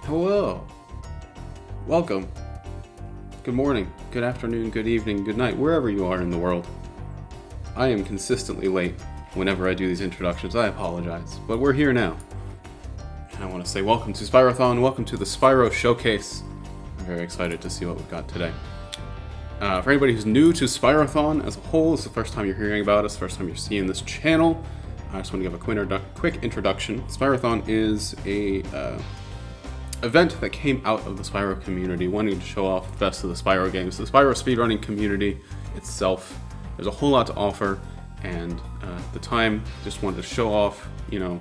Hello. Welcome. Good morning, good afternoon, good evening, good night, wherever you are in the world. I am consistently late whenever I do these introductions. I apologize, but we're here now. And I want to say welcome to Spyrothon, welcome to the Spyro Showcase. I'm very excited to see what we've got today. For anybody who's new to Spyrothon as a whole, it's the first time you're hearing about us, first time you're seeing this channel, I just want to give a quick introduction. Spyrothon is a event that came out of the Spyro community, wanting to show off the best of the Spyro games. The Spyro speedrunning community itself, there's a whole lot to offer, and at the time, just wanted to show off, the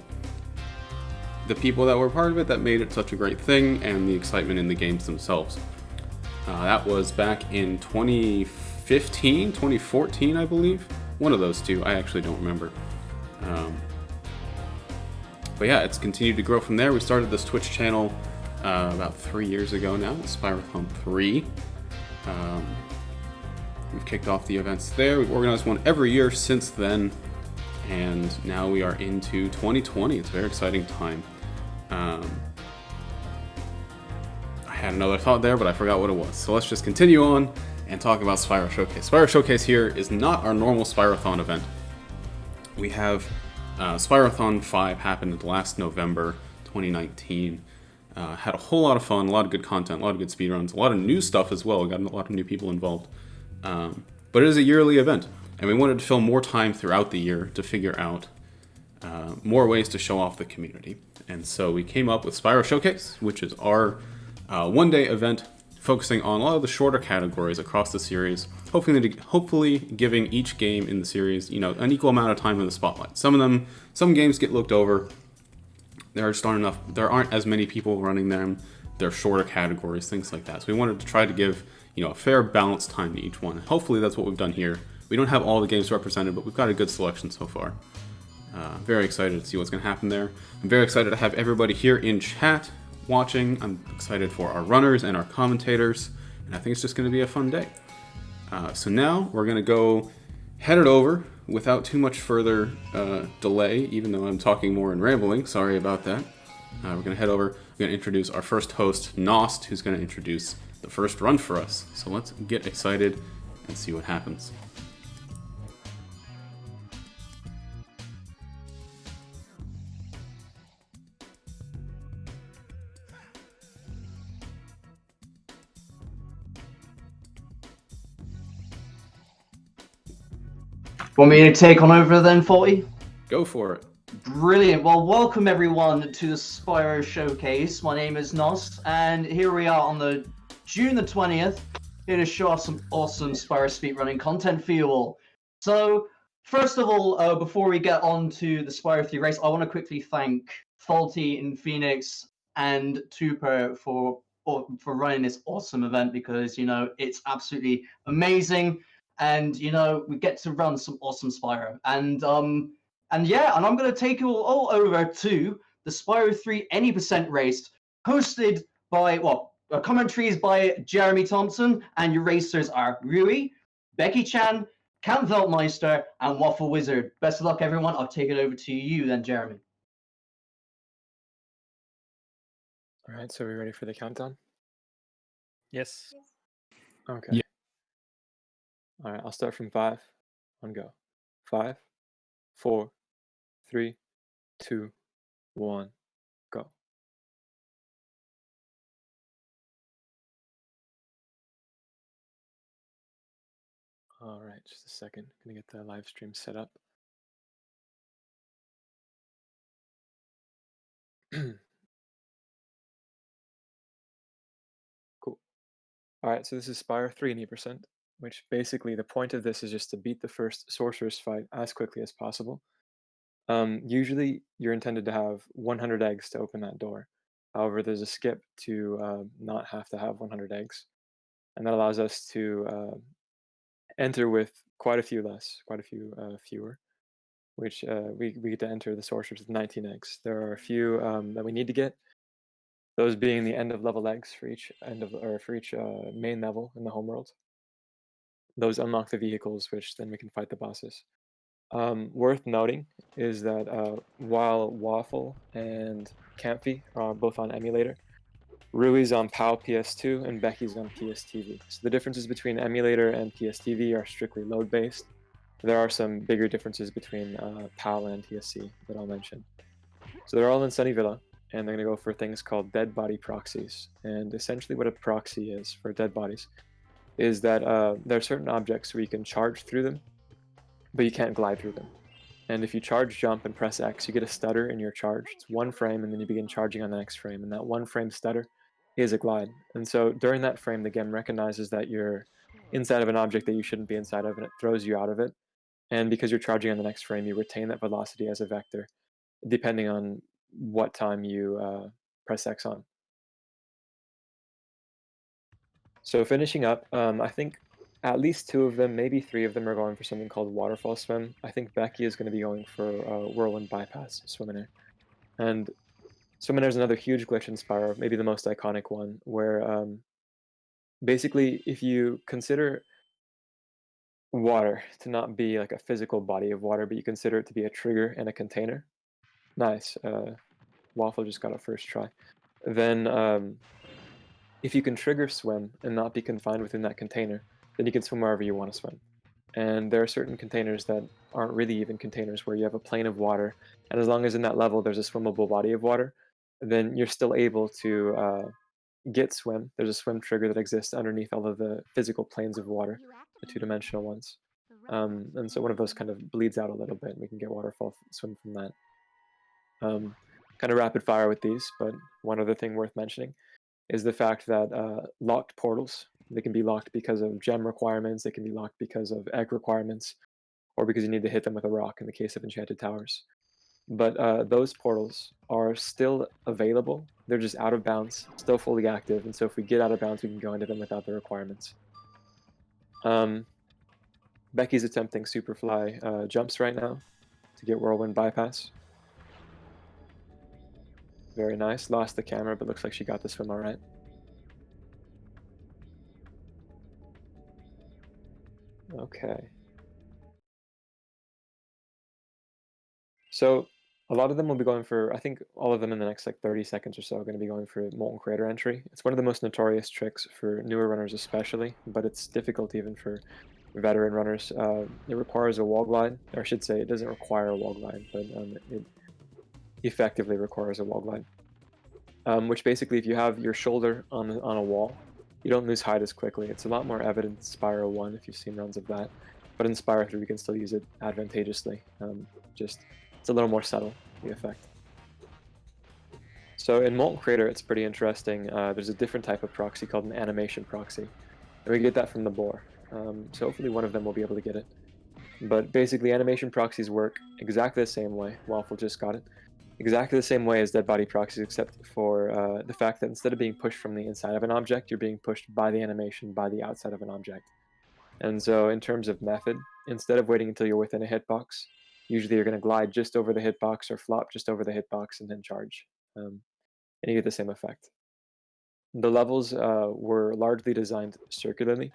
people that were part of it that made it such a great thing, and the excitement in the games themselves. That was back in 2015, 2014, I believe. One of those two, I actually don't remember. But yeah, it's continued to grow from there. We started this Twitch channel about 3 years ago now, Spyrothon 3. We've kicked off the events there. We've organized one every year since then, and now we are into 2020. It's a very exciting time. I had another thought there, but I forgot what it was. So let's just continue on and talk about Spyro Showcase. Spyro Showcase here is not our normal Spyrothon event. We have Spyrothon 5 happened last November 2019. Had a whole lot of fun, a lot of good content, a lot of good speedruns, a lot of new stuff as well. We got a lot of new people involved. But it is a yearly event, and we wanted to fill more time throughout the year to figure out more ways to show off the community. And so we came up with Spyro Showcase, which is our one-day event focusing on a lot of the shorter categories across the series, hopefully giving each game in the series, an equal amount of time in the spotlight. Some games get looked over. There aren't as many people running them. They're shorter categories, things like that. So we wanted to try to give, a fair balanced time to each one. Hopefully that's what we've done here. We don't have all the games represented, but we've got a good selection so far. Very excited to see what's going to happen there. I'm very excited to have everybody here in chat watching. I'm excited for our runners and our commentators, and I think it's just going to be a fun day. So now we're going to go head it over without too much further delay, even though I'm talking more and rambling. Sorry about that. We're going to head over. We're going to introduce our first host, Nost, who's going to introduce the first run for us. So let's get excited and see what happens. Want me to take on over then, 40? Go for it. Brilliant. Well, welcome everyone to the Spyro Showcase. My name is Nos, and here we are on the June the 20th, here to show off some awesome Spyro speedrunning content for you all. So, first of all, before we get on to the Spyro 3 race, I want to quickly thank Faulty and Phoenix and Tuper for running this awesome event, because, it's absolutely amazing. And we get to run some awesome Spyro, and I'm going to take you all over to the Spyro 3 Any Percent race, hosted by commentaries by Jeremy Thompson, and your racers are Rui, Becky Chan, Camp Veltmeister, and Wafflewizard. Best of luck, everyone. I'll take it over to you then, Jeremy. All right, so are we ready for the countdown? Yes. Okay. Yeah. All right, I'll start from 5 on go. 5, 4, 3, 2, 1, go. All right, just a second. Gonna get the live stream set up. Cool. All right, so this is Spyro 3 Any Percent, which basically the point of this is just to beat the first sorceress fight as quickly as possible. Usually you're intended to have 100 eggs to open that door. However, there's a skip to not have to have 100 eggs, and that allows us to enter with quite a few fewer, which we get to enter the sorcerers with 19 eggs. There are a few that we need to get, those being the end of level eggs for each main level in the homeworld. Those unlock the vehicles, which then we can fight the bosses. Worth noting is that while Waffle and Kampfi are both on emulator, Rui's on PAL PS2 and Becky's on PSTV. So the differences between emulator and PSTV are strictly load-based. There are some bigger differences between PAL and TSC that I'll mention. So they're all in Sunny Villa, and they're going to go for things called dead body proxies. And essentially what a proxy is for dead bodies is that there are certain objects where you can charge through them, but you can't glide through them. And if you charge jump and press X, you get a stutter in your charge. It's one frame, and then you begin charging on the next frame. And that one frame stutter is a glide. And so during that frame, the game recognizes that you're inside of an object that you shouldn't be inside of, and it throws you out of it. And because you're charging on the next frame, you retain that velocity as a vector, depending on what time you press X on. So finishing up, I think at least 2 of them, maybe 3 of them are going for something called Waterfall Swim. I think Becky is going to be going for Whirlwind Bypass Swim in Air. And Swim in Air is another huge glitch in Spyro, maybe the most iconic one, where basically if you consider water to not be like a physical body of water, but you consider it to be a trigger and a container. Nice. Waffle just got it first try. Then if you can trigger swim and not be confined within that container, then you can swim wherever you want to swim. And there are certain containers that aren't really even containers where you have a plane of water, and as long as in that level there's a swimmable body of water, then you're still able to get swim. There's a swim trigger that exists underneath all of the physical planes of water, the two-dimensional ones. And so one of those kind of bleeds out a little bit, and we can get waterfall swim from that. Kind of rapid fire with these, but one other thing worth mentioning is the fact that locked portals, they can be locked because of gem requirements, they can be locked because of egg requirements, or because you need to hit them with a rock in the case of enchanted towers. But those portals are still available, they're just out of bounds, still fully active, and so if we get out of bounds, we can go into them without the requirements. Becky's attempting Superfly jumps right now to get Whirlwind Bypass. Very nice. Lost the camera, but looks like she got the swim all right. Okay. So a lot of them will be going for, I think all of them in the next like 30 seconds or so are going to be going for Molten Crater entry. It's one of the most notorious tricks for newer runners especially, but it's difficult even for veteran runners. It requires a wall glide, or I should say it doesn't require a wall glide, but it effectively requires a wall glide. Which basically, if you have your shoulder on a wall, you don't lose height as quickly. It's a lot more evident in Spyro 1 if you've seen runs of that, but in Spyro 3 we can still use it advantageously. It's a little more subtle, the effect. So in Molten Crater, it's pretty interesting. There's a different type of proxy called an animation proxy, and we get that from the boar. So hopefully one of them will be able to get it. But basically, animation proxies work exactly the same way. Waffle just got it. Exactly the same way as dead body proxies, except for the fact that instead of being pushed from the inside of an object, you're being pushed by the animation by the outside of an object. And so in terms of method, instead of waiting until you're within a hitbox, usually you're going to glide just over the hitbox or flop just over the hitbox and then charge. And you get the same effect. The levels were largely designed circularly,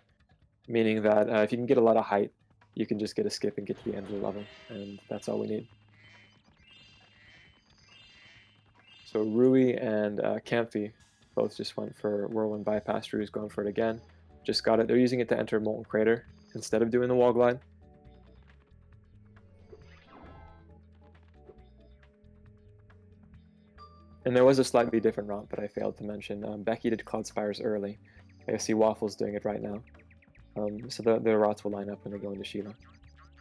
meaning that if you can get a lot of height, you can just get a skip and get to the end of the level, and that's all we need. So Rui and Kampfi both just went for Whirlwind Bypass. Rui's going for it again. Just got it. They're using it to enter Molten Crater instead of doing the wall glide. And there was a slightly different route that I failed to mention. Becky did Cloud Spires early. I see Waffle's doing it right now. So the routes will line up when they go into Sheila.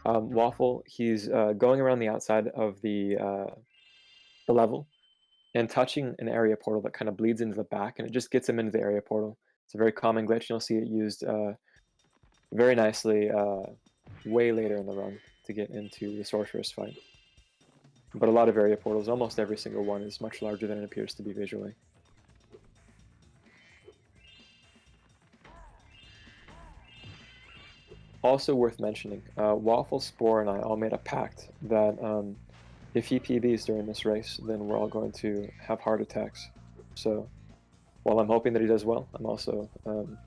Waffle, he's going around the outside of the level and touching an area portal that kind of bleeds into the back, and it just gets him into the area portal. It's a very common glitch. You'll see it used very nicely way later in the run to get into the Sorceress fight. But a lot of area portals, almost every single one, is much larger than it appears to be visually. Also worth mentioning, Waffle, Spore, and I all made a pact that if he PBs during this race, then we're all going to have heart attacks. So while I'm hoping that he does well, I'm also kind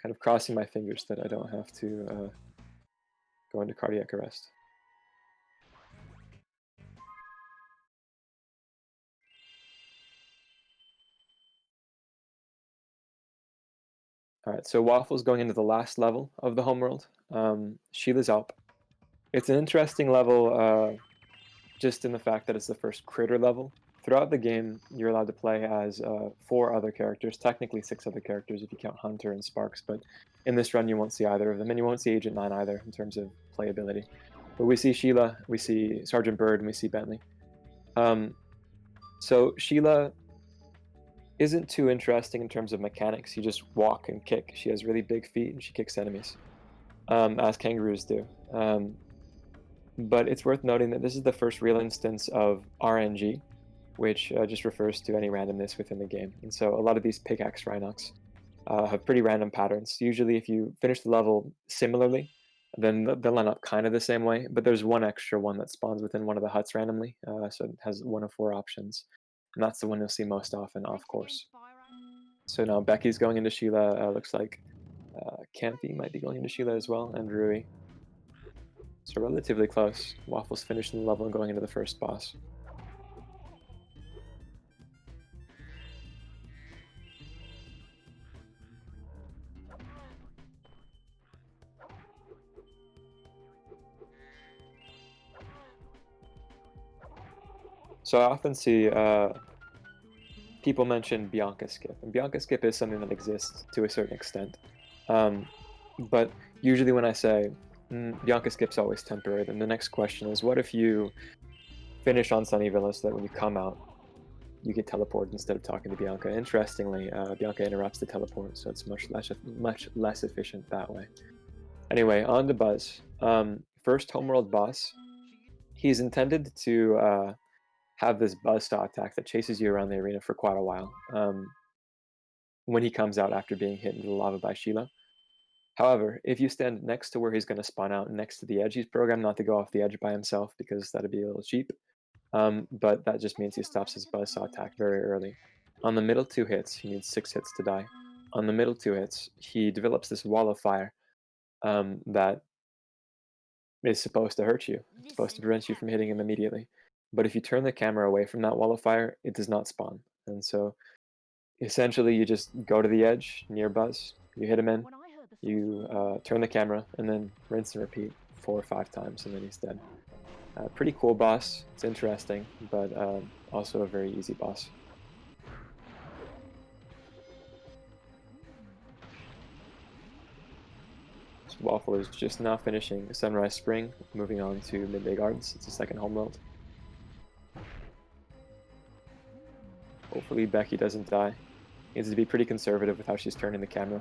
of crossing my fingers that I don't have to go into cardiac arrest. All right, so Waffle's going into the last level of the homeworld. Sheila's up. It's an interesting level just in the fact that it's the first critter level. Throughout the game, you're allowed to play as 4 other characters, technically 6 other characters if you count Hunter and Sparks, but in this run you won't see either of them, and you won't see Agent 9 either in terms of playability. But we see Sheila, we see Sergeant Bird, and we see Bentley. So Sheila isn't too interesting in terms of mechanics. You just walk and kick. She has really big feet and she kicks enemies, as kangaroos do. But it's worth noting that this is the first real instance of RNG, which just refers to any randomness within the game. And so a lot of these pickaxe Rhinox have pretty random patterns. Usually if you finish the level similarly, then they'll line up kind of the same way, but there's one extra one that spawns within one of the huts randomly, so it has 1 of 4 options. And that's the one you'll see most often off course. So now Becky's going into Sheila. Looks like Kampfi might be going into Sheila as well, and Rui. So relatively close. Waffle's finishing the level and going into the first boss. So I often see people mention Bianca Skip, and Bianca Skip is something that exists to a certain extent. But usually when I say Bianca Skip's always temporary, then the next question is, what if you finish on Sunnyville so that when you come out, you get teleported instead of talking to Bianca? Interestingly, Bianca interrupts the teleport, so it's much less efficient that way. Anyway, on to Buzz. First homeworld boss. He's intended to have this buzzsaw attack that chases you around the arena for quite a while when he comes out after being hit into the lava by Sheila. However, if you stand next to where he's going to spawn out, next to the edge, he's programmed not to go off the edge by himself because that'd be a little cheap. But that just means he stops his buzzsaw attack very early. On the middle 2 hits, he needs 6 hits to die. On the middle 2 hits, he develops this wall of fire that is supposed to hurt you. It's supposed to prevent you from hitting him immediately. But if you turn the camera away from that wall of fire, it does not spawn. And so essentially you just go to the edge near Buzz, you hit him in, you turn the camera, and then rinse and repeat 4 or 5 times, and then he's dead. Pretty cool boss. It's interesting, but also a very easy boss. So Waffle is just now finishing Sunrise Spring, moving on to Midday Gardens. It's the second homeworld. Hopefully Becky doesn't die. Needs to be pretty conservative with how she's turning the camera.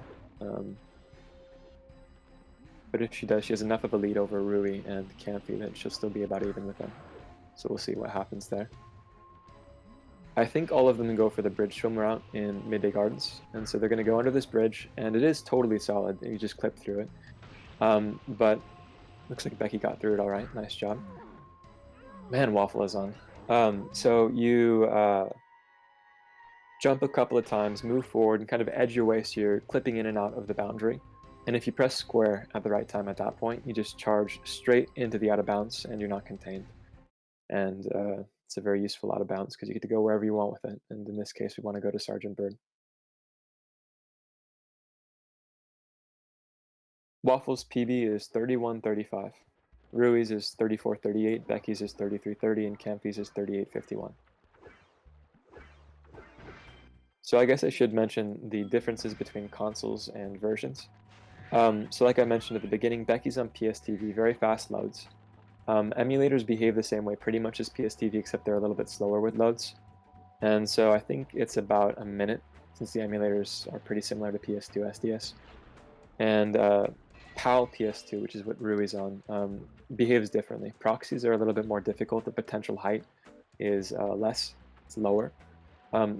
But if she does, she has enough of a lead over Rui and Kampfi that she'll still be about even with them. So we'll see what happens there. I think all of them go for the bridge swim route in Midday Gardens, and so they're going to go under this bridge, and it is totally solid. You just clip through it. But looks like Becky got through it all right. Nice job. Man, Waffle is on. So you jump a couple of times, move forward, and kind of edge your way so you're clipping in and out of the boundary. And if you press square at the right time at that point, you just charge straight into the out of bounds and you're not contained. And it's a very useful out of bounds because you get to go wherever you want with it. And in this case, we want to go to Sergeant Bird. Waffle's PB is 31.35. Rui's is 34.38, Becky's is 33.30, and Kampfi's is 38.51. So I guess I should mention the differences between consoles and versions. So like I mentioned at the beginning, Becky's on PSTV, very fast loads. Emulators behave the same way pretty much as PSTV, except they're a little bit slower with loads. And so I think it's about a minute, since the emulators are pretty similar to PS2 SDS. And PAL PS2, which is what Rui's on, behaves differently. Proxies are a little bit more difficult. The potential height is less, it's lower.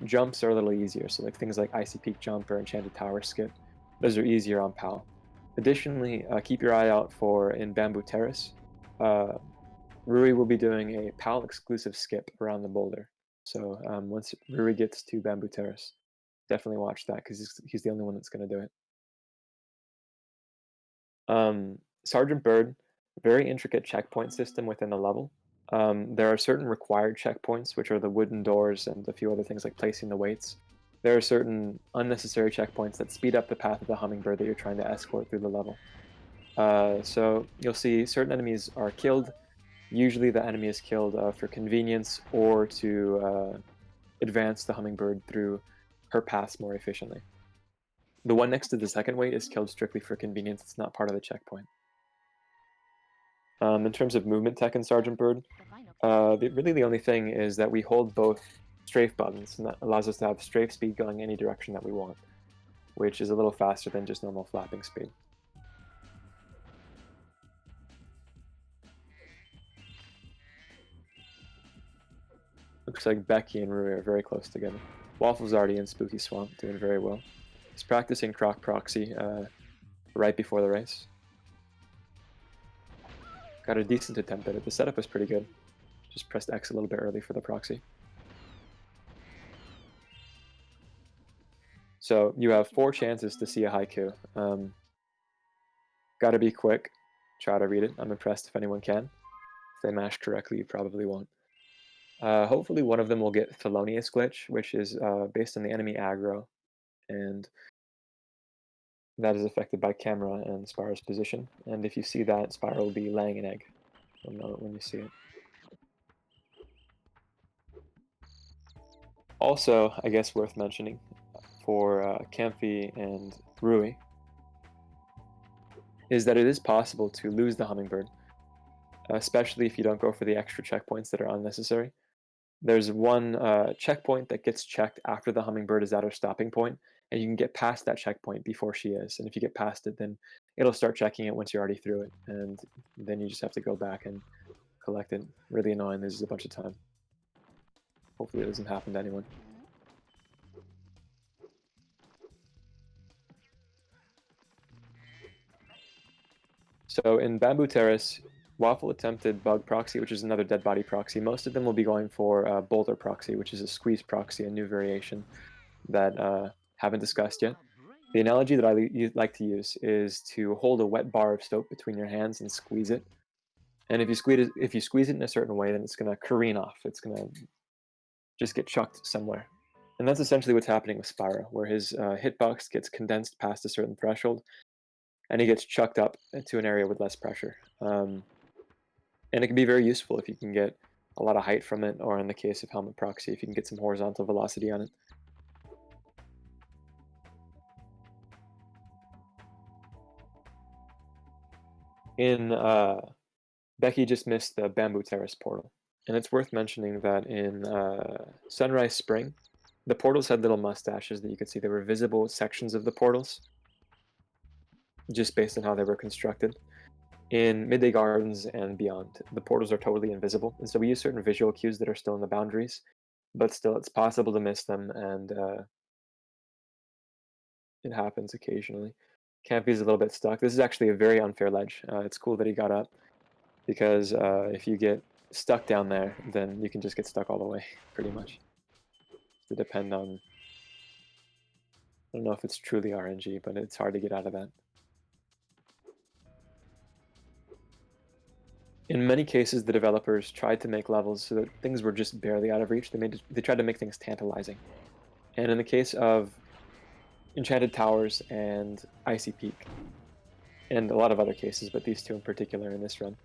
Jumps are a little easier, so like things like Icy Peak Jump or Enchanted Tower Skip, those are easier on PAL. Additionally, keep your eye out for in Bamboo Terrace. Rui will be doing a PAL exclusive skip around the boulder. So once Rui gets to Bamboo Terrace, definitely watch that because he's the only one that's going to do it. Sergeant Bird, very intricate checkpoint system within the level. There are certain required checkpoints, which are the wooden doors and a few other things like placing the weights. there are certain unnecessary checkpoints that speed up the path of the hummingbird that you're trying to escort through the level. So you'll see certain enemies are killed. Usually the enemy is killed for convenience or to advance the hummingbird through her paths more efficiently. The one next to the second weight is killed strictly for convenience. It's not part of the checkpoint. In terms of movement tech in Sergeant Bird, really the only thing is that we hold both strafe buttons, and that allows us to have strafe speed going any direction that we want, which is a little faster than just normal flapping speed. Looks like Becky and Rui are very close together. Wafflewizard in Spooky Swamp doing very well. He's practicing Croc Proxy right before the race. Got a decent attempt at it. The setup was pretty good. Just pressed X a little bit early for the proxy. So you have 4 chances to see a haiku. Gotta be quick. Try to read it. I'm impressed if anyone can. If they mash correctly, you probably won't. Hopefully one of them will get Thelonious Glitch, which is based on the enemy aggro, and that is affected by camera and Spyro's position. And if you see that, Spyro will be laying an egg. You'll know it when you see it. Also, I guess worth mentioning for Kampfi and Rui is that it is possible to lose the hummingbird, especially if you don't go for the extra checkpoints that are unnecessary. There's one checkpoint that gets checked after the hummingbird is at her stopping point, and you can get past that checkpoint before she is. And if you get past it, then it'll start checking it once you're already through it, and then you just have to go back and collect it. Really annoying, loses a bunch of time. Hopefully it doesn't happen to anyone. So in Bamboo Terrace, Waffle attempted Bug Proxy, which is another dead body proxy. Most of them will be going for Boulder Proxy, which is a squeeze proxy, a new variation that haven't discussed yet. The analogy that I like to use is to hold a wet bar of soap between your hands and squeeze it. And if you squeeze it in a certain way, then it's going to careen off. It's going to just get chucked somewhere. And that's essentially what's happening with Spyro, where his hitbox gets condensed past a certain threshold, and he gets chucked up to an area with less pressure. And it can be very useful if you can get a lot of height from it, or in the case of Helmet Proxy, if you can get some horizontal velocity on it. Becky just missed the Bamboo Terrace portal. And it's worth mentioning that in Sunrise Spring, the portals had little mustaches that you could see. There were visible sections of the portals, just based on how they were constructed. In Midday Gardens and beyond, the portals are totally invisible, and so we use certain visual cues that are still in the boundaries, but still it's possible to miss them, and it happens occasionally. Kampfi's a little bit stuck. This is actually a very unfair ledge. It's cool that he got up, because if you get stuck down there, then you can just get stuck all the way, pretty much. To depend on, I don't know if it's truly RNG, but it's hard to get out of that. In many cases, the developers tried to make levels so that things were just barely out of reach. They tried to make things tantalizing. And in the case of Enchanted Towers and Icy Peak, and a lot of other cases, but these two in particular in this run,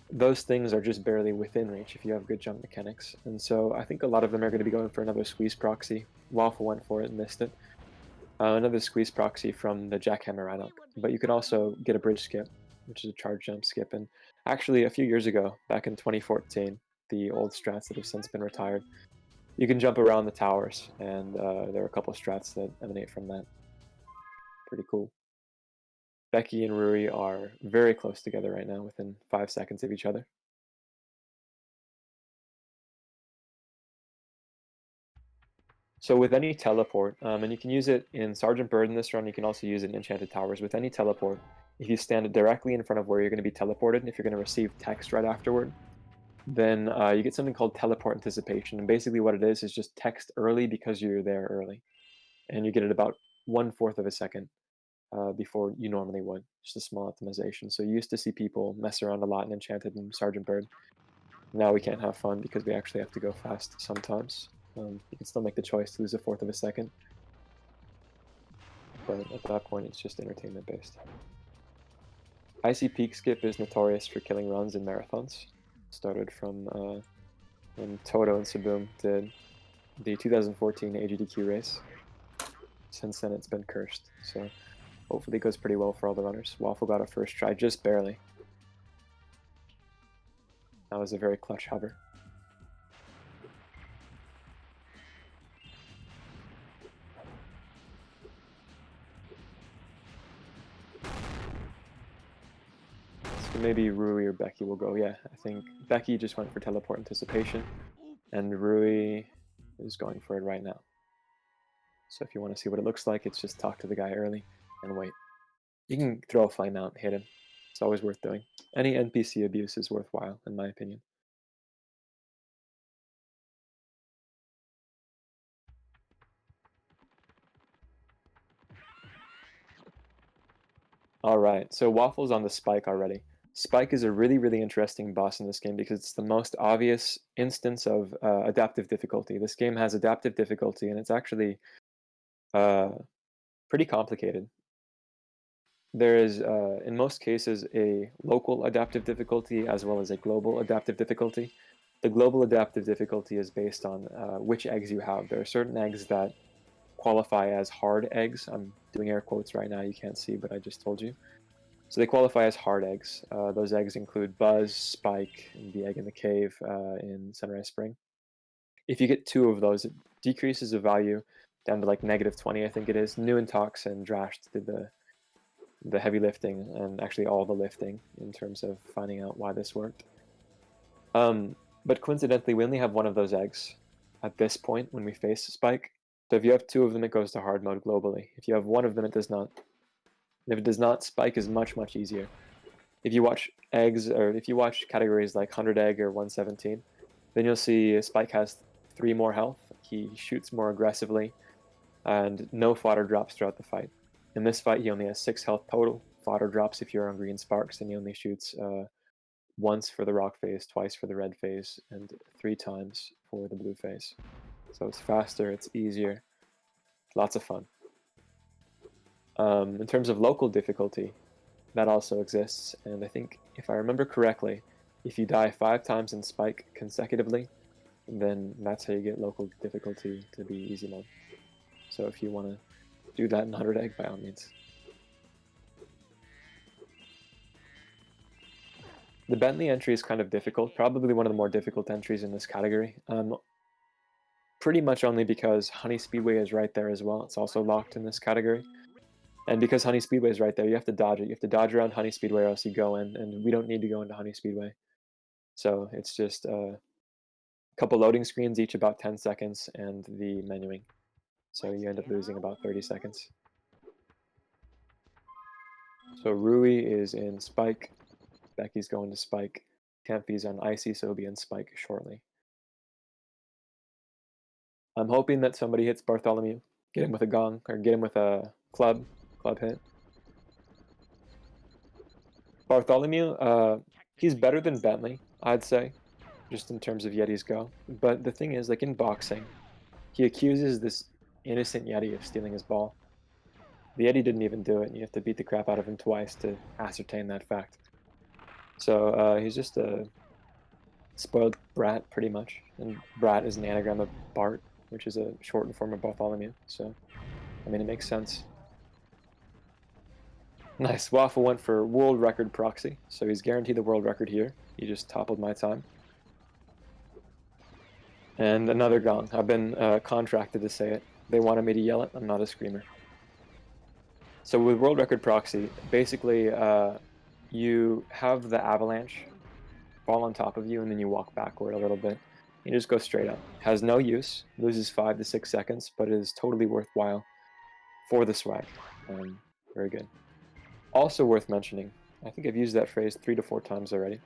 those things are just barely within reach if you have good jump mechanics. And so I think a lot of them are going to be going for another squeeze proxy. Waffle went for it and missed it. Another squeeze proxy from the Jackhammer Rhino. But you could also get a bridge skip, which is a charge jump skip. And actually, a few years ago, back in 2014, the old strats that have since been retired, you can jump around the towers, and there are a couple of strats that emanate from that. Pretty cool. Becky and Rui are very close together right now, within 5 seconds of each other. So with any teleport, and you can use it in Sergeant Bird in this run, you can also use it in Enchanted Towers. With any teleport, if you stand directly in front of where you're going to be teleported, and if you're going to receive text right afterward, then you get something called teleport anticipation. And basically what it is just text early because you're there early. And you get it about 1/4 of a second before you normally would. Just a small optimization. So you used to see people mess around a lot in Enchanted and Sergeant Bird. Now we can't have fun because we actually have to go fast sometimes. You can still make the choice to lose 1/4 of a second. but at that point it's just entertainment based. Icy Peak Skip is notorious for killing runs in marathons. Started from when Toto and Saboom did the 2014 AGDQ race. Since then it's been cursed, so hopefully it goes pretty well for all the runners. Waffle got a first try, just barely. That was a very clutch hover. So maybe Rui or Becky will go. Yeah, I think Becky just went for teleport anticipation, and Rui is going for it right now. So if you want to see what it looks like, it's just talk to the guy early and wait. You can throw a flame out, hit him. It's always worth doing. Any NPC abuse is worthwhile, in my opinion. Alright, so Waffle's on the Spike already. Spike is a really interesting boss in this game because it's the most obvious instance of adaptive difficulty. This game has adaptive difficulty, and it's actually pretty complicated. There is, in most cases, a local adaptive difficulty as well as a global adaptive difficulty. The global adaptive difficulty is based on which eggs you have. There are certain eggs that qualify as hard eggs. I'm doing air quotes right now, you can't see, but I just told you. So they qualify as hard eggs. Those eggs include Buzz, Spike, and the egg in the cave in Sunrise Spring. If you get 2 of those, it decreases the value down to like -20, I think it is. New and Tox and Drash did the heavy lifting, and actually all the lifting in terms of finding out why this worked. But coincidentally, we only have 1 of those eggs at this point when we face Spike. So if you have 2 of them, it goes to hard mode globally. If you have 1 of them, it does not. And if it does not, Spike is much easier. If you watch eggs, or if you watch categories like 100 egg or 117, then you'll see Spike has 3 more health. He shoots more aggressively, and no fodder drops throughout the fight. In this fight, he only has 6 health total. Fodder drops if you're on green sparks, and he only shoots once for the rock phase, twice for the red phase, and 3 times for the blue phase. So it's faster, it's easier, lots of fun. In terms of local difficulty, that also exists, and I think, if I remember correctly, if you die 5 times in Spike consecutively, then that's how you get local difficulty to be easy mode. So if you want to do that in 100 egg, by all means. The Bentley entry is kind of difficult, probably one of the more difficult entries in this category. Pretty much only because Honey Speedway is right there as well. It's also locked in this category. And because Honey Speedway is right there, you have to dodge it. You have to dodge around Honey Speedway or else you go in, and we don't need to go into Honey Speedway. So it's just a couple loading screens, each about 10 seconds, and the menuing. So you end up losing about 30 seconds. So Rui is in Spike. Becky's going to Spike. Kampfi's on Icy, so he'll be in Spike shortly. I'm hoping that somebody hits Bartholomew. Get him with a gong, or get him with a club hit. Bartholomew, he's better than Bentley, I'd say, just in terms of Yetis go. But the thing is, like in boxing, he accuses this innocent Yeti of stealing his ball. The Yeti didn't even do it, and you have to beat the crap out of him twice to ascertain that fact. So he's just a spoiled brat, pretty much. And brat is an anagram of Bart, which is a shortened form of Bartholomew. So, I mean, it makes sense. Nice. Waffle went for world record proxy, so he's guaranteed the world record here. He just toppled my time. And another gong. I've been contracted to say it. They wanted me to yell it. I'm not a screamer. So with world record proxy, basically you have the avalanche fall on top of you, and then you walk backward a little bit. You just go straight up. Has no use, loses 5 to 6 seconds, but is totally worthwhile for the swag. Very good. Also worth mentioning, I think I've used that phrase 3 to 4 times already,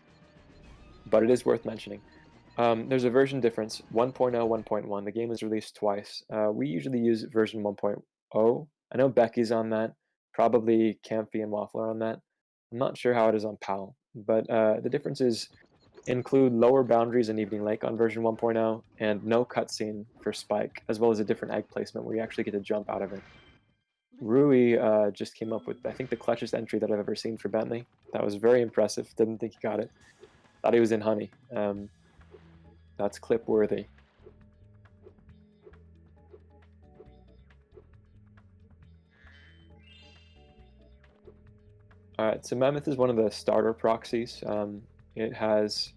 but it is worth mentioning. There's a version difference, 1.0, 1.1. The game is released twice. We usually use version 1.0. I know Becky's on that, probably Kampfi and Waffle are on that. I'm not sure how it is on PAL, but the differences include lower boundaries in Evening Lake on version 1.0 and no cutscene for Spike, as well as a different egg placement where you actually get to jump out of it. Rui just came up with, I think, the clutchest entry that I've ever seen for Bentley. That was very impressive. Didn't think he got it. Thought he was in honey. That's clip worthy. Alright, so Mammoth is one of the starter proxies. It has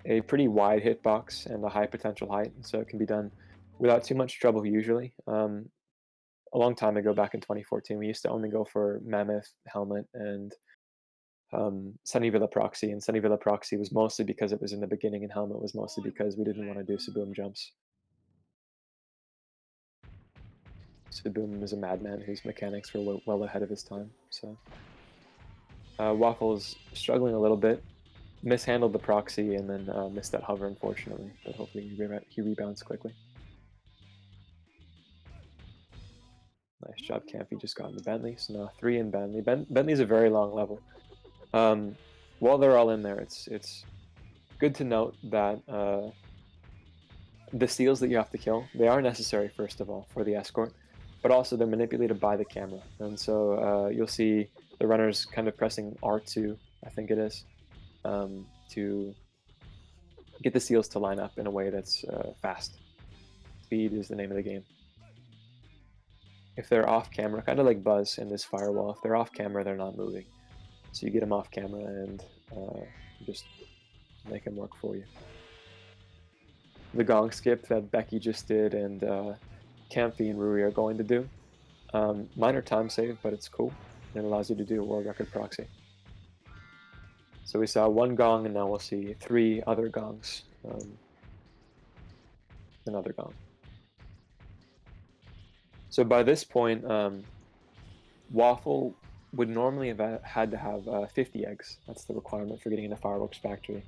a pretty wide hitbox and a high potential height, so it can be done without too much trouble usually. A long time ago, back in 2014, we used to only go for Mammoth, Helmet, and Sunnyvilla Proxy, and Sunnyvilla Proxy was mostly because it was in the beginning, and Helmet was mostly because we didn't want to do Saboom jumps. Saboom is a madman whose mechanics were well ahead of his time, so... Waffle's struggling a little bit, mishandled the proxy, and then missed that hover, unfortunately, but hopefully he rebounds quickly. Nice job, Kampfi just got into Bentley, so now 3 in Bentley. Bentley's a very long level. While they're all in there, it's good to note that the steals that you have to kill, they are necessary, first of all, for the escort, but also they're manipulated by the camera. And so you'll see the runners kind of pressing R2, I think it is, to get the steals to line up in a way that's fast. Speed is the name of the game. If they're off camera, kind of like Buzz in this firewall, if they're off camera, they're not moving. So you get them off camera and just make them work for you. The gong skip that Becky just did and Kampfi and Rui are going to do. Minor time save, but it's cool. It allows you to do a world record proxy. So we saw 1 gong, and now we'll see 3 other gongs. Another gong. So by this point, Waffle would normally have had to have 50 eggs. That's the requirement for getting into Fireworks Factory.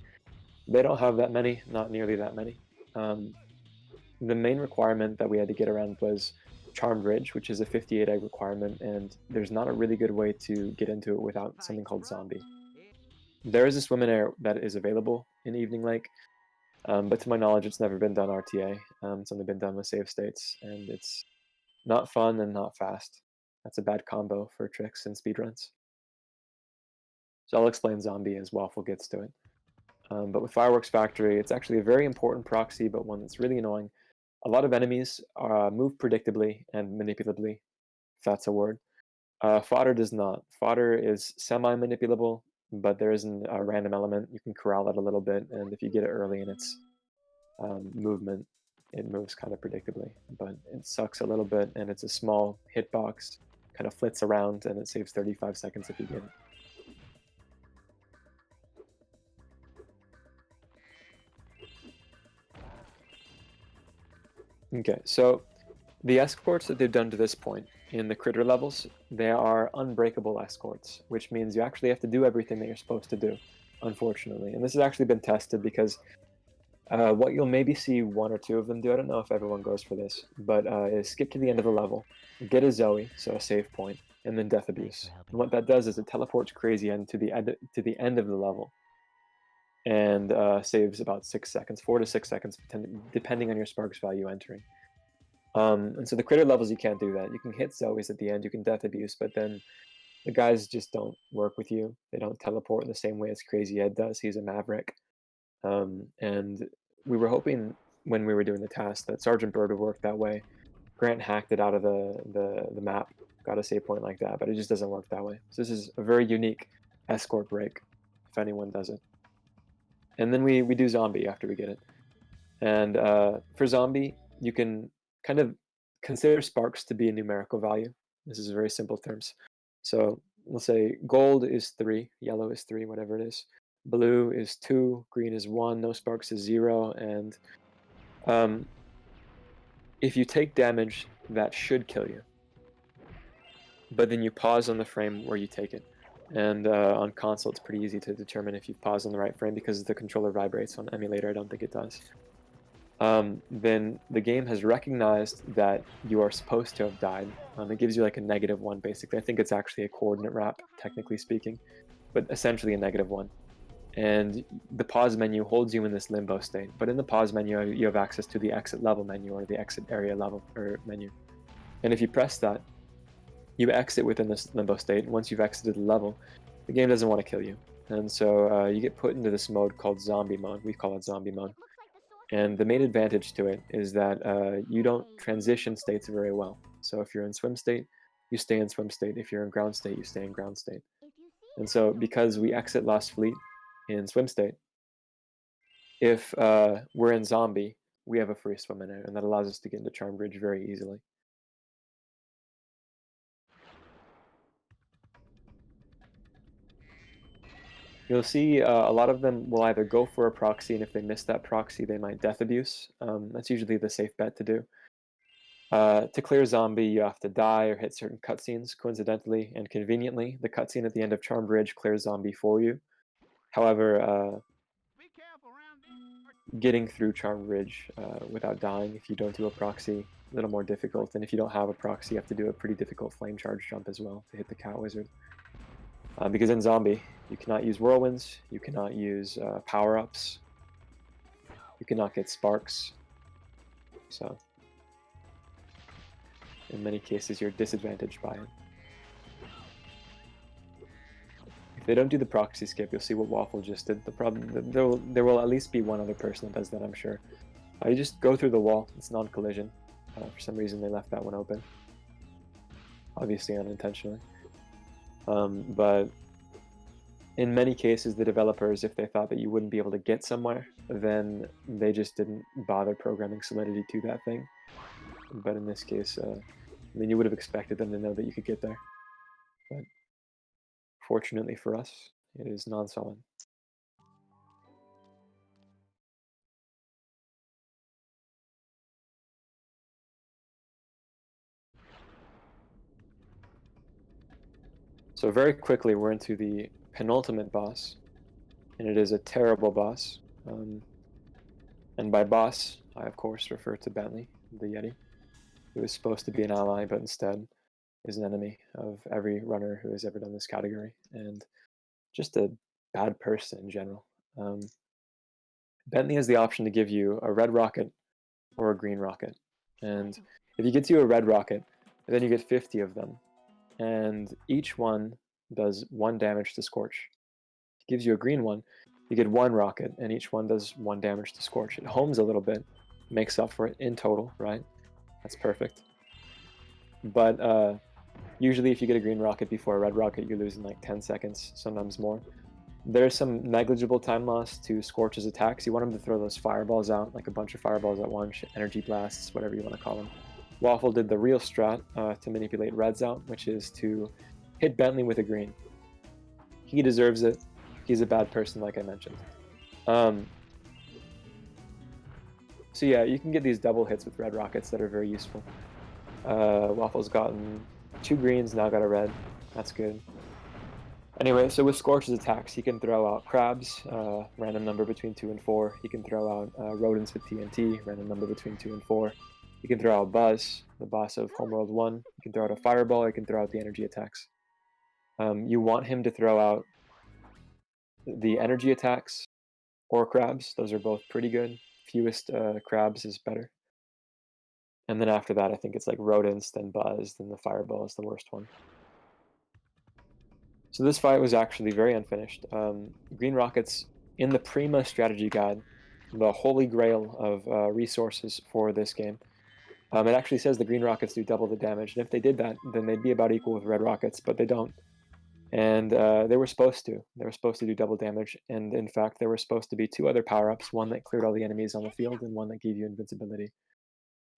They don't have that many, not nearly that many. The main requirement that we had to get around was Charmed Ridge, which is a 58 egg requirement, and there's not a really good way to get into it without something called Zombie. There is a swim in air that is available in Evening Lake, but to my knowledge it's never been done RTA. It's only been done with save states, and it's not fun and not fast. That's a bad combo for tricks and speedruns. So I'll explain Zombie as Waffle gets to it. But with Fireworks Factory, it's actually a very important proxy, but one that's really annoying. A lot of enemies move predictably and manipulatively, if that's a word. Fodder does not. Fodder is semi-manipulable, but there isn't a random element. You can corral it a little bit, and if you get it early in its movement, it moves kind of predictably. But it sucks a little bit, and it's a small hitbox, kind of flits around, and it saves 35 seconds if you get it. Okay, so the escorts that they've done to this point in the critter levels, they are unbreakable escorts, which means you actually have to do everything that you're supposed to do, unfortunately. And this has actually been tested because what you'll maybe see 1 or 2 of them do, I don't know if everyone goes for this, but is skip to the end of the level, get a Zoe, so a save point, and then Death Abuse. And what that does is it teleports Crazy End to the end of the level, and saves about 6 seconds, 4 to 6 seconds, depending on your Sparks value entering. And so the critter levels, you can't do that. You can hit Zoes at the end, you can Death Abuse, but then the guys just don't work with you. They don't teleport in the same way as Crazy Ed does. He's a maverick. And we were hoping when we were doing the task that Sergeant Bird would work that way. Grant hacked it out of the map, got a save point like that, but it just doesn't work that way. So this is a very unique escort break, if anyone does it. And then we do Zombie after we get it. And for Zombie, you can kind of consider Sparks to be a numerical value. This is very simple terms. So we'll say gold is 3, yellow is 3, whatever it is. Blue is 2, green is 1, no Sparks is 0. And if you take damage, that should kill you. But then you pause on the frame where you take it. And on console, it's pretty easy to determine if you've paused on the right frame because the controller vibrates. On emulator, I don't think it does. Then the game has recognized that you are supposed to have died. It gives you like a -1, basically. I think it's actually a coordinate wrap, technically speaking, but essentially a -1. And the pause menu holds you in this limbo state. But in the pause menu, you have access to the exit level menu or the exit area level or menu. And if you press that, you exit within this limbo state, and once you've exited the level, the game doesn't want to kill you. And so you get put into this mode called zombie mode. We call it zombie mode. And the main advantage to it is that you don't transition states very well. So if you're in swim state, you stay in swim state. If you're in ground state, you stay in ground state. And so because we exit Lost Fleet in swim state, if we're in zombie, we have a free swim in it, and that allows us to get into Charm Bridge very easily. You'll see a lot of them will either go for a proxy, and if they miss that proxy, they might death abuse. That's usually the safe bet to do. To clear zombie, you have to die or hit certain cutscenes. Coincidentally and conveniently, the cutscene at the end of Charm Bridge clears zombie for you. However, getting through Charm Bridge without dying, if you don't do a proxy, a little more difficult. And if you don't have a proxy, you have to do a pretty difficult flame charge jump as well to hit the cat wizard. Because in zombie, you cannot use whirlwinds, you cannot use power-ups, you cannot get sparks. So in many cases, you're disadvantaged by it. If they don't do the proxy skip, you'll see what Waffle just did. The problem, there will at least be one other person that does that, I'm sure. You just go through the wall. It's non-collision. For some reason, they left that one open. Obviously unintentionally. But in many cases, the developers, if they thought that you wouldn't be able to get somewhere, then they just didn't bother programming Solidity to that thing. But in this case, I mean, you would have expected them to know that you could get there. But fortunately for us, it is non-solid. So very quickly, we're into the penultimate boss, and it is a terrible boss. And by boss, I of course refer to Bentley, the Yeti, who is supposed to be an ally, but instead is an enemy of every runner who has ever done this category, and just a bad person in general. Bentley has the option to give you a red rocket or a green rocket, and if he gets you a red rocket, then you get 50 of them, and each one does 1 damage to Scorch. If he gives you a green one, you get 1 rocket, and each one does 1 damage to Scorch. It homes a little bit, makes up for it in total, right? That's perfect. But usually if you get a green rocket before a red rocket, you're losing like 10 seconds, sometimes more. There's some negligible time loss to Scorch's attacks. You want him to throw those fireballs out, like a bunch of fireballs at once, energy blasts, whatever you want to call them. Waffle did the real strat to manipulate reds out, which is to hit Bentley with a green. He deserves it. He's a bad person, like I mentioned. So yeah, you can get these double hits with red rockets that are very useful. Waffle's gotten 2 greens, now got a red. That's good. Anyway, so with Scorch's attacks, he can throw out crabs, random number between 2 and 4. He can throw out rodents with TNT, random number between 2 and 4. He can throw out Buzz, the boss of Homeworld 1. He can throw out a fireball, he can throw out the energy attacks. You want him to throw out the energy attacks or crabs. Those are both pretty good. Fewest crabs is better. And then after that, I think it's like rodents, then Buzz, then the fireball is the worst one. So this fight was actually very unfinished. Green rockets, in the Prima strategy guide, the holy grail of resources for this game, it actually says the green rockets do double the damage, and if they did that, then they'd be about equal with red rockets, but they don't. And they were supposed to. They were supposed to do double damage, and in fact, there were supposed to be 2 other power-ups, one that cleared all the enemies on the field, and one that gave you invincibility.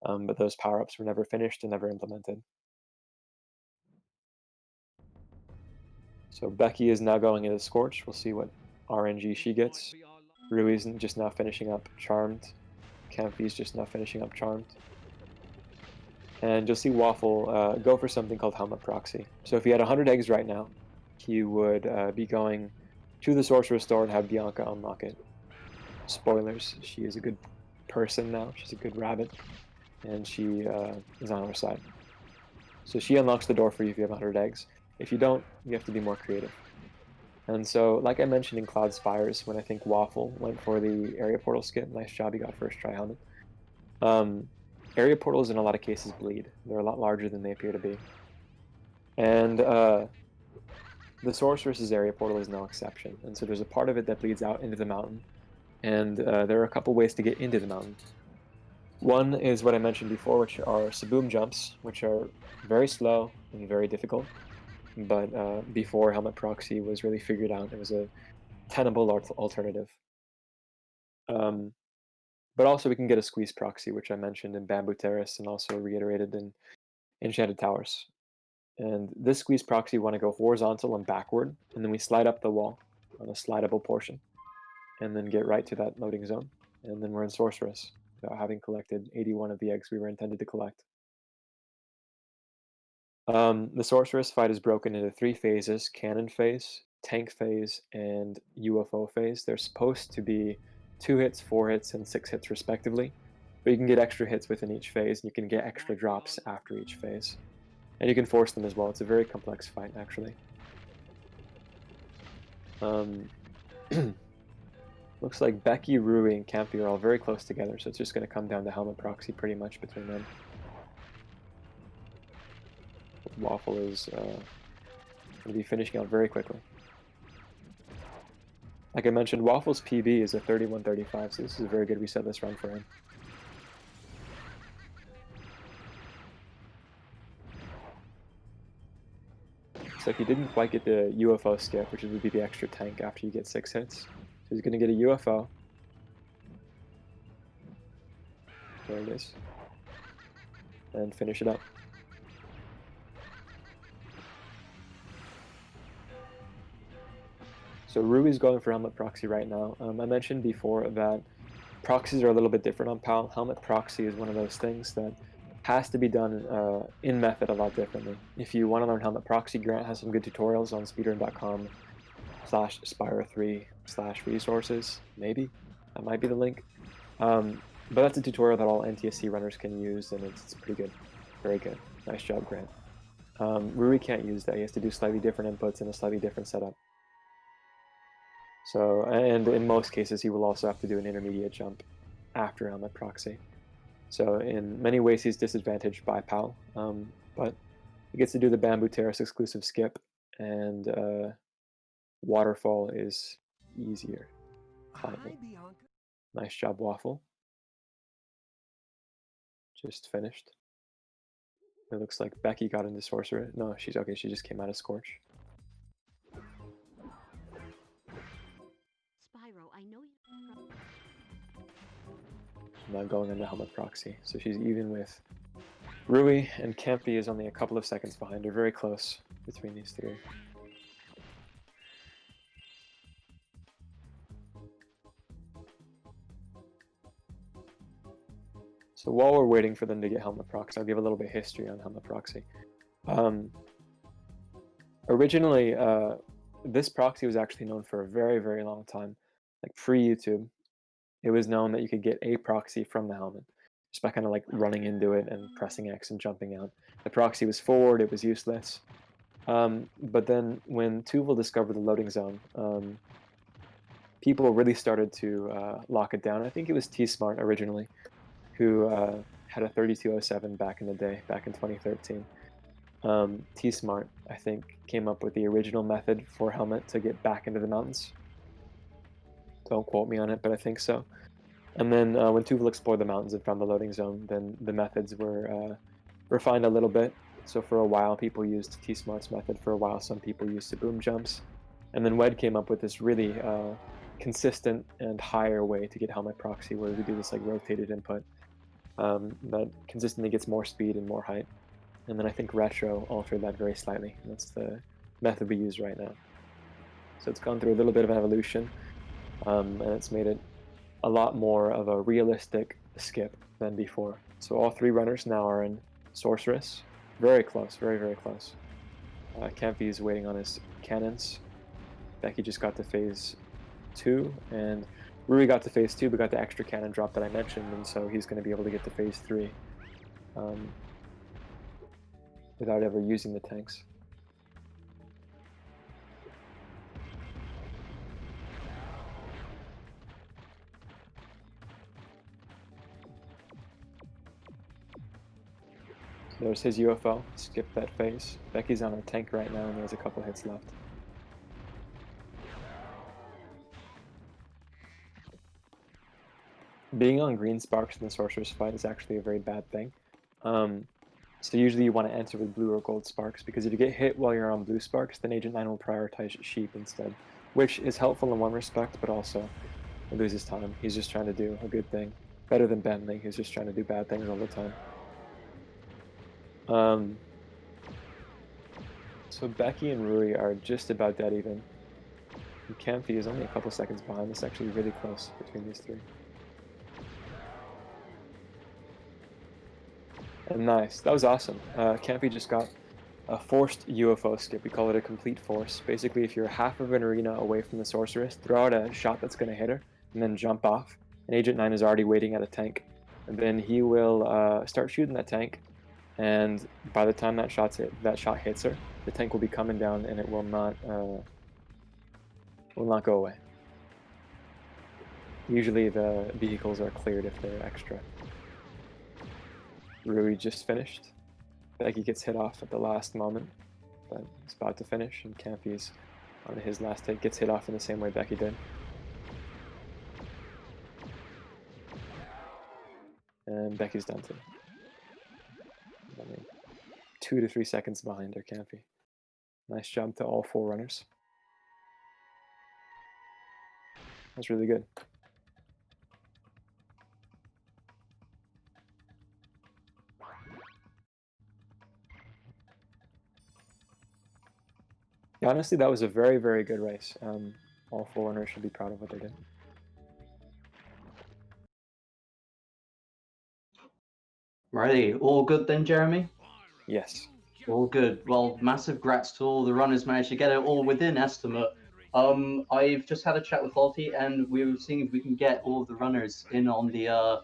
But those power-ups were never finished and never implemented. So Becky is now going into Scorch. We'll see what RNG she gets. Rui's just now finishing up Charmed. Kampfi's just now finishing up Charmed. And you'll see Waffle go for something called Helmet Proxy. So if he had 100 eggs right now, he would be going to the Sorcerer's Store and have Bianca unlock it. Spoilers, she is a good person now. She's a good rabbit. And she is on our side. So she unlocks the door for you if you have 100 eggs. If you don't, you have to be more creative. And so, like I mentioned in Cloud Spires, when I think Waffle went for the area portal skip, nice job, you got first try on it. Area portals in a lot of cases bleed. They're a lot larger than they appear to be. And the Sorceress's area portal is no exception. And so there's a part of it that leads out into the mountain. And there are a couple ways to get into the mountain. One is what I mentioned before, which are Saboom jumps, which are very slow and very difficult. But before Helmet Proxy was really figured out, it was a tenable alternative. But also we can get a Squeeze Proxy, which I mentioned in Bamboo Terrace and also reiterated in Enchanted Towers. And this Squeeze Proxy, we want to go horizontal and backward, and then we slide up the wall on a slidable portion, and then get right to that loading zone. And then we're in Sorceress, without having collected 81 of the eggs we were intended to collect. The Sorceress fight is broken into 3 phases: Cannon phase, Tank phase, and UFO phase. They're supposed to be 2 hits, 4 hits, and 6 hits respectively, but you can get extra hits within each phase, and you can get extra drops after each phase. And you can force them as well. It's a very complex fight, actually. Looks like Becky, Rui, and Kampfi are all very close together, so it's just going to come down to Helmet Proxy pretty much between them. Waffle is going to be finishing out very quickly. Like I mentioned, Waffle's PB is a 31-35, so this is a very good resetless run for him. Looks like he didn't quite get the UFO skip, which would be the extra tank after you get 6 hits. So he's going to get a UFO. There it is. And finish it up. So Rui's going for Helmet Proxy right now. I mentioned before that proxies are a little bit different on PAL. Helmet Proxy is one of those things that has to be done in method a lot differently. If you want to learn Helmet Proxy, Grant has some good tutorials on speedrun.com/Spyro3/resources. Maybe that might be the link. But that's a tutorial that all NTSC runners can use, and it's pretty good. Very good. Nice job, Grant. Rui can't use that. He has to do slightly different inputs in a slightly different setup. So, and in most cases, he will also have to do an intermediate jump after Helmet Proxy. So in many ways, he's disadvantaged by PAL, but he gets to do the Bamboo Terrace exclusive skip, and Waterfall is easier. Finally. Nice job, Waffle. Just finished. It looks like Becky got into Sorcerer. No, she's okay. She just came out of Scorch. Spyro, I know you. Now going into Helmet Proxy. So she's even with Rui, and Kampfi is only a couple of seconds behind her. Very close between these 3. So while we're waiting for them to get Helmet Proxy, I'll give a little bit of history on Helmet Proxy. Originally, this proxy was actually known for a very, very long time. Like pre-YouTube, it was known that you could get a proxy from the helmet just by kind of like running into it and pressing X and jumping out. The proxy was forward, it was useless. But then when Tuval discovered the loading zone, people really started to lock it down. I think it was T-Smart originally, who had a 3207 back in the day, back in 2013. T-Smart, I think, came up with the original method for Helmet to get back into the mountains. Don't quote me on it, but I think so. And then when Tuval explored the mountains and found the loading zone, then the methods were refined a little bit. So for a while, people used T-Smart's method. For a while, some people used Saboom jumps. And then Wed came up with this really consistent and higher way to get Helmet Proxy, where we do this like rotated input that consistently gets more speed and more height. And then I think Retro altered that very slightly. And that's the method we use right now. So it's gone through a little bit of an evolution, and it's made it a lot more of a realistic skip than before. So all 3 runners now are in Sorceress. Very close, very, very close. Kampfi is waiting on his cannons. Becky just got to phase 2, and Rui got to phase 2, but got the extra cannon drop that I mentioned, and so he's going to be able to get to phase 3 without ever using the tanks. There's his UFO. Skip that phase. Becky's on a tank right now, and he has a couple hits left. Being on green sparks in the sorcerer's fight is actually a very bad thing. So usually you want to enter with blue or gold sparks, because if you get hit while you're on blue sparks, then Agent 9 will prioritize sheep instead, which is helpful in one respect, but also it loses time. He's just trying to do a good thing. Better than Bentley, who's just trying to do bad things all the time. So Becky and Rui are just about dead even. And Kampfi is only a couple seconds behind. It's actually really close between these three. And nice, that was awesome. Kampfi just got a forced UFO skip. We call it a complete force. Basically, if you're half of an arena away from the sorceress, throw out a shot that's going to hit her, and then jump off. And Agent 9 is already waiting at a tank. And then he will start shooting that tank, and by the time that shot hits her, the tank will be coming down, and it will not go away. Usually the vehicles are cleared if they're extra. Rui just finished. Becky gets hit off at the last moment, but he's about to finish, and Kampfi's on his last hit, gets hit off in the same way Becky did. And Becky's done too. Only 2 to 3 seconds behind her, Kampfi. Nice job to all 4 runners. That's really good. Yeah, honestly, that was a very, very good race. All 4 runners should be proud of what they did. Righty, all good then, Jeremy? Yes. All good. Well, massive grats to all the runners managed to get it all within estimate. I've just had a chat with Lottie, and we were seeing if we can get all of the runners in on the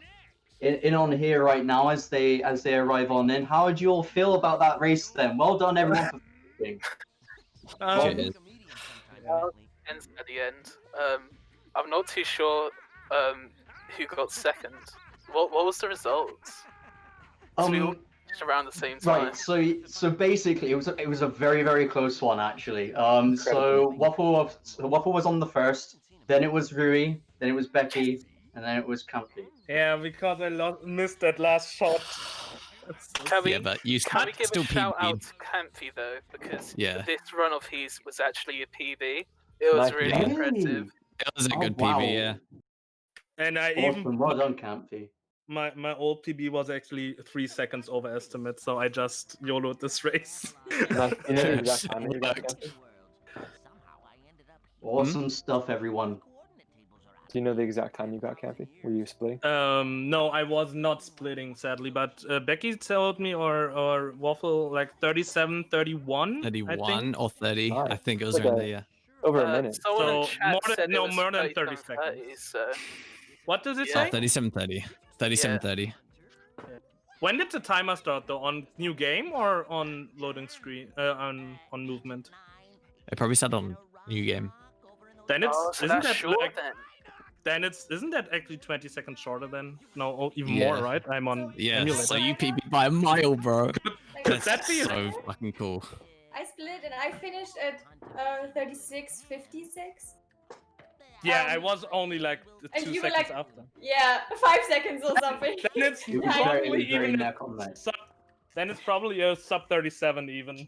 in on here right now as they arrive on in. How would you all feel about that race then? Well done, everyone. For Ends at the end. I'm not too sure who got second. What was the results? We all finished around the same time. Right. So basically, it was a very, very close one actually. So Waffle was on the first, then it was Rui, then it was Becky, and then it was Kampfi. Yeah, because I missed that last shot. Can we Yeah, but you give a still shout out PB'd. to Kampfi though, because Yeah. this run of his was actually a PB. It was Nice. really Hey! impressive. That was a Oh, good wow. PB, yeah. And I Awesome. even Well done, Kampfi. my old PB was actually 3 seconds overestimate, so I just YOLO'd this race. Nice. You know the exact time that you got, Worked. Kampfi? Awesome stuff, everyone. Do you know the exact time you got, Kampfi? Were you splitting? No, I was not splitting, sadly, but Becky told me or Waffle like 37, 31. 31 or 30, I Nice. think it was Like around a- there, yeah. Over a minute. Someone in So, chat more than- said no, it was more than 30 37, 30, so What does it Yeah. say? 37:30. 37:30. When did the timer start though? On new game or on loading screen? On movement? It probably started on new game. Then it's so isn't that's that short like, then. then it's isn't that actually 20 seconds shorter then? No, even Yeah. more, right? I'm on Yeah, emulator. so you PB by a mile, bro. Could That's that be so fucking cool. I split and I finished at 36:56. Yeah, I was only like And 2 you were seconds like- after. Yeah, 5 seconds or something. Then it's It was Yeah, very, probably very even neck on neck. then it's probably a sub 37 even.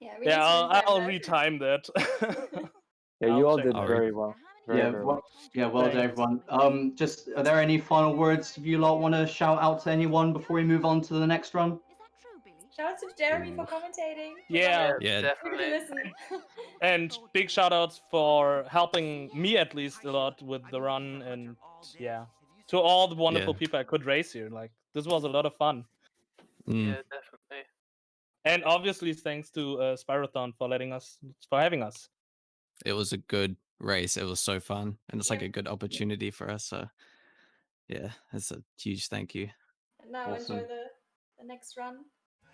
Yeah, we Yeah, need to I'll retime retime that. Yeah, I'll you all check. did I'll very well. Very, Yeah, very well, well done, Thanks. everyone. Just are there any final words if you lot want to shout out to anyone before we move on to the next run? Shout out to Jeremy for commentating. Yeah. Yeah. Give it a Definitely. listen. And big shout outs for helping me at least a lot with the run, and yeah, to all the wonderful Yeah. people I could race here. Like, this was a lot of fun. Mm. Yeah, definitely. And obviously thanks to Spyrothon for having us. It was a good race. It was so fun. And it's like a good opportunity for us. So yeah, it's a huge thank you. And now Awesome. enjoy the next run.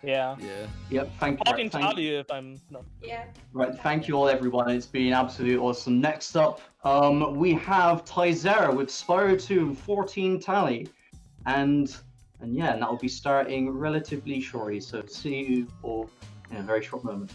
Yeah. Yeah. Yep, thank you. Talking Thank, Charlie if I'm not. Yeah. right, thank you all, everyone. It's been absolutely awesome. Next up, we have Tyzera with Spyro 2 14 tally, and And yeah, and that will be starting relatively shortly. So see you all in a very short moment.